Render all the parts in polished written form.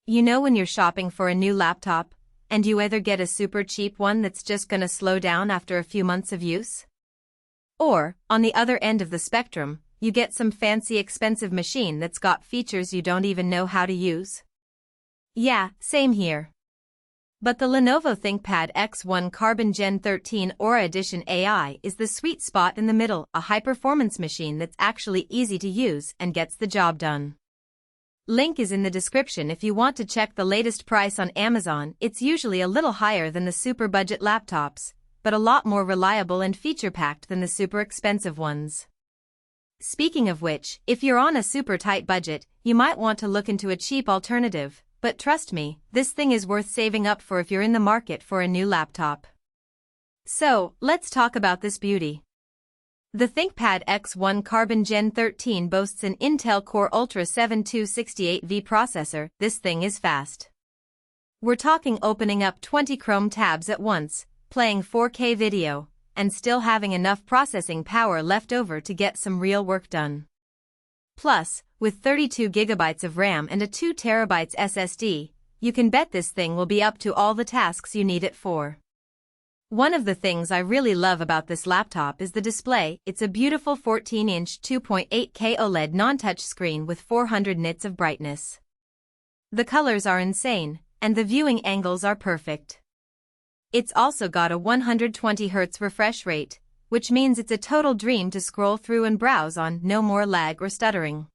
You know when you're shopping for a new laptop, and you either get a super cheap one that's just gonna slow down after a few months of use? Or, on the other end of the spectrum, you get some fancy expensive machine that's got features you don't even know how to use? Yeah, same here. But the Lenovo ThinkPad X1 Carbon Gen 13 Aura Edition AI is the sweet spot in the middle, a high-performance machine that's actually easy to use and gets the job done. Link is in the description if you want to check the latest price on Amazon. It's usually a little higher than the super budget laptops, but a lot more reliable and feature-packed than the super expensive ones. Speaking of which, if you're on a super tight budget, you might want to look into a cheap alternative, but trust me, this thing is worth saving up for if you're in the market for a new laptop. So, let's talk about this beauty. The ThinkPad X1 Carbon Gen 13 boasts an Intel Core Ultra 7268V processor. This thing is fast. We're talking opening up 20 Chrome tabs at once, playing 4K video, and still having enough processing power left over to get some real work done. Plus, with 32 GB of RAM and a 2 TB SSD, you can bet this thing will be up to all the tasks you need it for. One of the things I really love about this laptop is the display. It's a beautiful 14-inch 2.8K OLED non-touch screen with 400 nits of brightness. The colors are insane, and the viewing angles are perfect. It's also got a 120Hz refresh rate, which means it's a total dream to scroll through and browse on, no more lag or stuttering.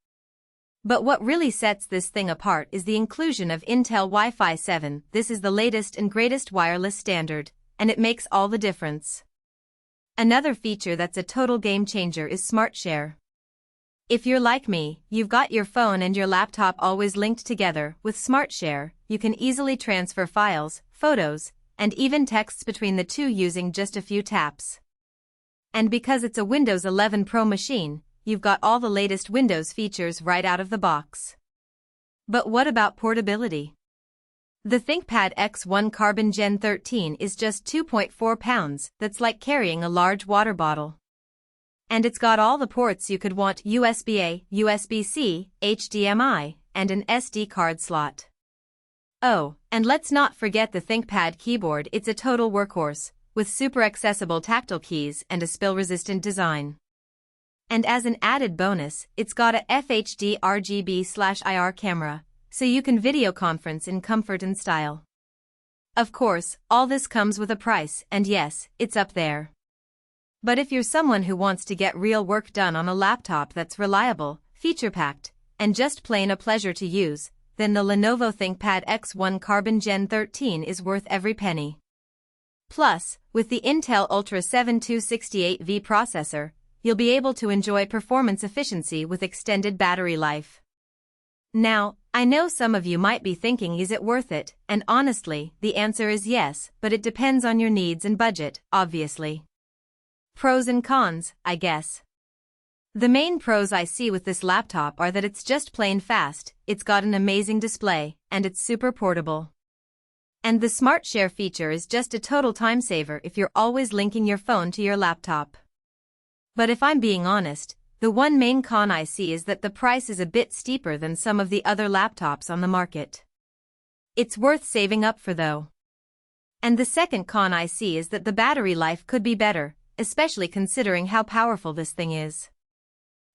But what really sets this thing apart is the inclusion of Intel Wi-Fi 7. This is the latest and greatest wireless standard, and it makes all the difference. Another feature that's a total game changer is Smart Share. If you're like me, you've got your phone and your laptop always linked together. With Smart Share, you can easily transfer files, photos, and even texts between the two using just a few taps. And because it's a Windows 11 Pro machine, you've got all the latest Windows features right out of the box. But what about portability? The ThinkPad X1 Carbon Gen 13 is just 2.4 pounds, that's like carrying a large water bottle. And it's got all the ports you could want: USB-A, USB-C, HDMI, and an SD card slot. Oh, and let's not forget the ThinkPad keyboard. It's a total workhorse, with super accessible tactile keys and a spill-resistant design. And as an added bonus, it's got a FHD RGB/IR camera, so you can video conference in comfort and style. Of course, all this comes with a price, and yes, it's up there. But if you're someone who wants to get real work done on a laptop that's reliable, feature-packed, and just plain a pleasure to use, then the Lenovo ThinkPad X1 Carbon Gen 13 is worth every penny. Plus, with the Intel Ultra 7268V processor, you'll be able to enjoy performance efficiency with extended battery life. Now, I know some of you might be thinking, is it worth it? And honestly, the answer is yes, but it depends on your needs and budget, obviously. Pros and cons, I guess. The main pros I see with this laptop are that it's just plain fast, it's got an amazing display, and it's super portable. And the Smart Share feature is just a total time saver if you're always linking your phone to your laptop. But if I'm being honest, the one main con I see is that the price is a bit steeper than some of the other laptops on the market. It's worth saving up for though. And the second con I see is that the battery life could be better, especially considering how powerful this thing is.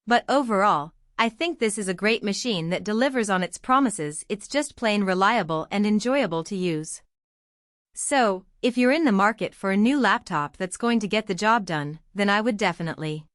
But overall, I think this is a great machine that delivers on its promises. It's just plain reliable and enjoyable to use. So, if you're in the market for a new laptop that's going to get the job done, then I would definitely